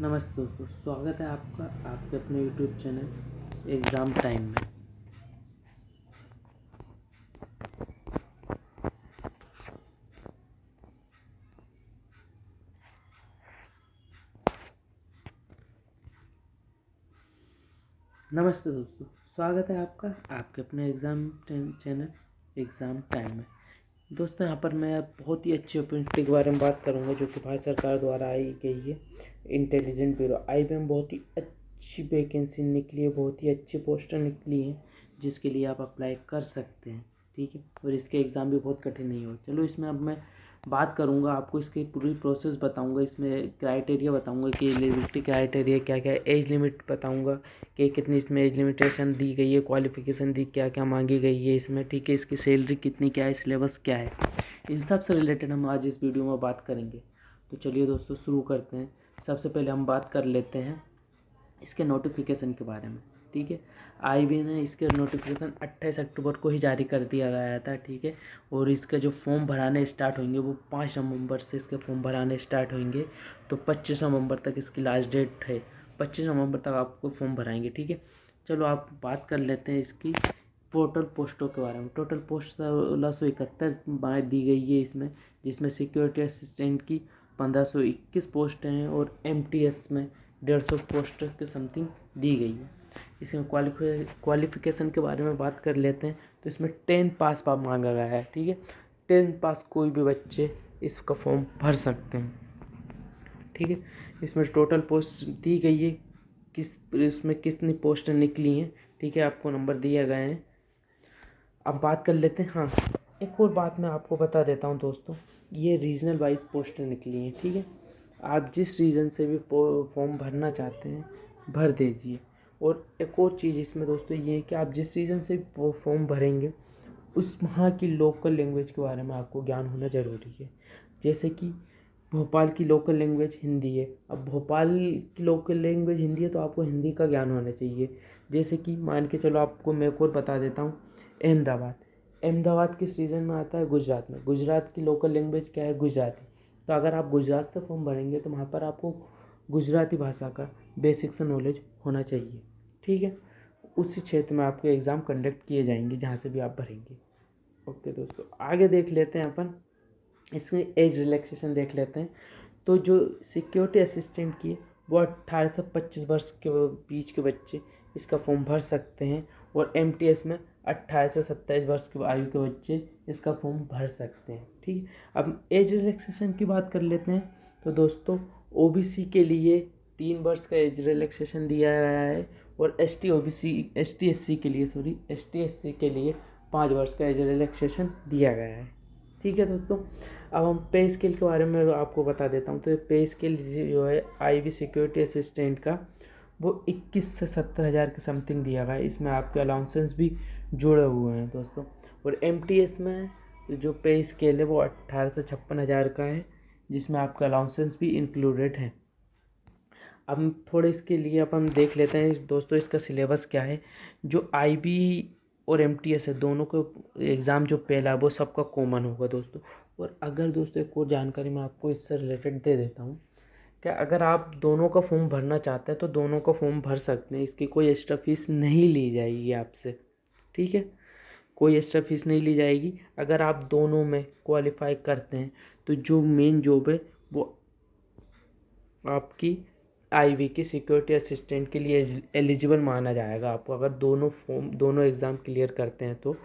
नमस्ते दोस्तों, स्वागत है आपका आपके अपने यूट्यूब चैनल एग्ज़ाम टाइम में। नमस्ते दोस्तों, स्वागत है आपका आपके अपने चैनल एग्ज़ाम टाइम में। दोस्तों, यहाँ पर मैं बहुत ही अच्छी अपॉर्चुनिटी के बारे में बात करूँगा जो कि भारत सरकार द्वारा आई गई है। इंटेलिजेंट ब्यूरो IBM बहुत ही अच्छी वैकेंसी निकली है, बहुत ही अच्छी पोस्टर निकली है जिसके लिए आप अप्लाई कर सकते हैं। ठीक है, और इसके एग्ज़ाम भी बहुत कठिन नहीं हो। चलो, इसमें अब मैं बात करूँगा, आपको इसकी पूरी प्रोसेस बताऊँगा, इसमें क्राइटेरिया बताऊँगा कि एलिजिबिलिटी क्राइटेरिया क्या क्या है, एज लिमिट बताऊँगा कि कितनी इसमें एज लिमिटेशन दी गई है, क्वालिफिकेशन दी क्या क्या मांगी गई है इसमें। ठीक है, इसकी सैलरी कितनी क्या है, सिलेबस क्या है, इन सब से रिलेटेड हम आज इस वीडियो में बात करेंगे। तो चलिए दोस्तों, शुरू करते हैं। सबसे पहले हम बात कर लेते हैं इसके नोटिफिकेशन के बारे में। ठीक है, IBM ने इसके नोटिफिकेशन 28 अक्टूबर को ही जारी कर दिया गया था। ठीक है, और इसका जो फॉर्म भराने स्टार्ट होंगे वो 5 नवंबर से इसके फॉर्म भराने स्टार्ट होंगे। तो 25 नवंबर तक इसकी लास्ट डेट है, 25 नवंबर तक आपको फॉर्म भराएंगे। ठीक है, चलो आप बात कर लेते हैं इसकी टोटल पोस्टों के बारे में। टोटल पोस्ट 1671 दी गई है इसमें, जिसमें सिक्योरिटी असिस्टेंट की 1521 पोस्ट हैं और MTS में 150 पोस्ट के समथिंग दी गई है। इसमें क्वालिफिकेशन के बारे में बात कर लेते हैं। तो इसमें 10th पास मांगा गया है। ठीक है, 10th पास कोई भी बच्चे इसका फॉर्म भर सकते हैं। ठीक है, इसमें टोटल पोस्ट दी गई है, इसमें कितनी पोस्ट निकली हैं। ठीक है, आपको नंबर दिए गए हैं। अब बात कर लेते हैं। हाँ, एक और बात मैं आपको बता देता हूँ दोस्तों, ये रीजनल वाइज पोस्टें निकली हैं। ठीक है, आप जिस रीजन से भी फॉर्म भरना चाहते हैं भर दीजिए। और एक और चीज़ इसमें दोस्तों ये है कि आप जिस रीजन से फॉर्म भरेंगे उस वहाँ की लोकल लैंग्वेज के बारे में आपको ज्ञान होना ज़रूरी है। जैसे कि भोपाल की लोकल लैंग्वेज हिंदी है। अब भोपाल की लोकल लैंग्वेज हिंदी है तो आपको हिंदी का ज्ञान होना चाहिए। जैसे कि मान के चलो, आपको मैं एक और बता देता हूँ, अहमदाबाद। अहमदाबाद किस रीजन में आता है? गुजरात में। गुजरात की लोकल लैंग्वेज क्या है? गुजराती। तो अगर आप गुजरात से फॉर्म भरेंगे तो वहाँ पर आपको गुजराती भाषा का बेसिक सा नॉलेज होना चाहिए। ठीक है, उसी क्षेत्र में आपके एग्ज़ाम कंडक्ट किए जाएंगे जहाँ से भी आप भरेंगे। ओके दोस्तों, आगे देख लेते हैं अपन, इसमें एज रिलैक्सेशन देख लेते हैं। तो जो सिक्योरिटी असिस्टेंट की वो 18 से 25 वर्ष के बीच के बच्चे इसका फॉर्म भर सकते हैं। और MTS में 18 से 27 वर्ष की आयु के बच्चे इसका फॉर्म भर सकते हैं। ठीक है, अब एज रिलैक्सेशन की बात कर लेते हैं। तो दोस्तों, OBC के लिए 3 वर्ष का एज रिलैक्सेशन दिया गया है और ST SC के लिए 5 वर्ष का एज रिलैक्सेशन दिया गया है। ठीक है दोस्तों, अब हम पे स्केल के बारे में आपको बता देता हूँ। तो पे स्केल जो है IB सिक्योरिटी असिस्टेंट का वो 21 से 70 हज़ार के समथिंग दिया गया है। इसमें आपके अलाउंसेस भी जुड़े हुए हैं दोस्तों। और MTS में जो पे स्केल है वो 18 से 56 हज़ार का है, जिसमें आपके अलाउंसेस भी इंक्लूडेड हैं। अब हम थोड़े इसके लिए अपन देख लेते हैं दोस्तों, इसका सिलेबस क्या है। जो IB और MTS है, दोनों को एग्ज़ाम जो पहला है वो सबका कॉमन होगा दोस्तों। और अगर दोस्तों एक और जानकारी मैं आपको इससे रिलेटेड दे देता हूँ, क्या अगर आप दोनों का फॉर्म भरना चाहते हैं तो दोनों का फॉर्म भर सकते हैं। इसकी कोई एक्स्ट्रा फीस नहीं ली जाएगी आपसे। ठीक है, कोई एक्स्ट्रा फीस नहीं ली जाएगी। अगर आप दोनों में क्वालिफाई करते हैं तो जो मेन जॉब है वो आपकी IB की सिक्योरिटी असिस्टेंट के लिए एलिजिबल माना जाएगा आपको। अगर दोनों एग्ज़ाम क्लियर करते हैं तो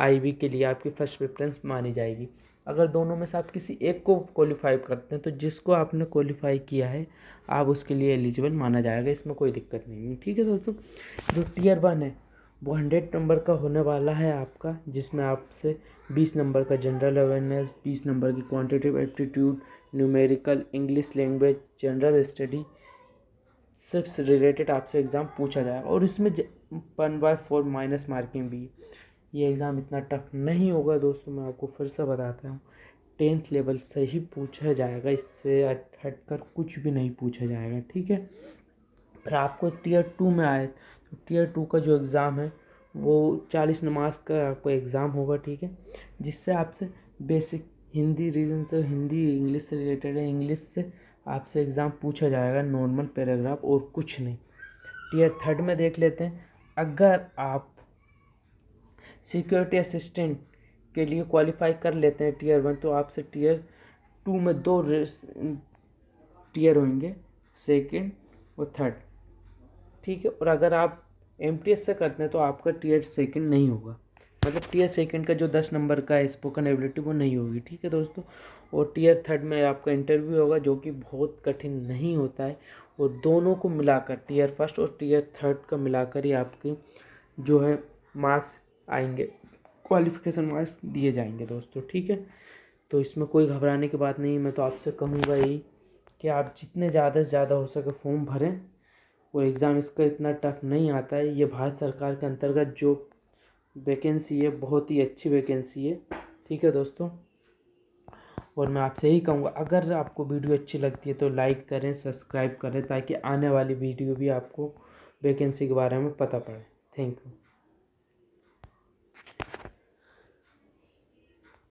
IB के लिए आपकी फर्स्ट प्रेफरेंस मानी जाएगी। अगर दोनों में से आप किसी एक को क्वालिफाई करते हैं तो जिसको आपने क्वालिफाई किया है आप उसके लिए एलिजिबल माना जाएगा, इसमें कोई दिक्कत नहीं है। ठीक है दोस्तों, जो Tier 1 है वो 100 नंबर का होने वाला है आपका, जिसमें आपसे 20 नंबर का जनरल अवेयरनेस, 20 नंबर की quantitative aptitude, numerical, English language, general study से रिलेटेड आपसे एग्ज़ाम पूछा जाएगा। और इसमें 1/4 माइनस मार्किंग भी। ये एग्ज़ाम इतना टफ नहीं होगा दोस्तों, मैं आपको फिर से बताता हूँ। 10th लेवल से ही पूछा जाएगा, इससे हटकर कुछ भी नहीं पूछा जाएगा। ठीक है, पर आपको Tier 2 में आए तो Tier 2 का जो एग्ज़ाम है वो 40 नंबर का आपको एग्ज़ाम होगा। ठीक है, जिससे आपसे बेसिक हिंदी रीजन से, हिंदी इंग्लिश से रिलेटेड है, इंग्लिश से आपसे एग्ज़ाम पूछा जाएगा नॉर्मल पैराग्राफ और कुछ नहीं। टीयर 3 में देख लेते हैं। अगर आप सिक्योरिटी असिस्टेंट के लिए क्वालिफाई कर लेते हैं टीयर 1, तो आपसे टीयर 2 में 2 टीयर होंगे, सेकंड और थर्ड, ठीक है। और अगर आप एमटीएस से करते हैं तो आपका टीयर सेकंड नहीं होगा, मतलब टीयर सेकंड का जो 10 नंबर का है स्पोकन एबिलिटी वो नहीं होगी, ठीक है दोस्तों। और टीयर 3 में आपका इंटरव्यू होगा जो कि बहुत कठिन नहीं होता है, और दोनों को मिलाकर टीयर 1 और टीयर 3 का मिलाकर ही आपके जो है मार्क्स आएंगे, क्वालिफिकेशन मार्क्स दिए जाएंगे दोस्तों, ठीक है। तो इसमें कोई घबराने की बात नहीं। मैं तो आपसे कहूँगा यही कि आप जितने ज़्यादा से ज़्यादा हो सके फॉर्म भरें। वो एग्ज़ाम इसका इतना टफ नहीं आता है। ये भारत सरकार के अंतर्गत जो वैकेंसी है बहुत ही अच्छी वैकेंसी है, ठीक है दोस्तों। और मैं आपसे यही कहूँगा, अगर आपको वीडियो अच्छी लगती है तो लाइक करें, सब्सक्राइब करें, ताकि आने वाली वीडियो भी आपको वैकेंसी के बारे में पता पड़े। Thank you.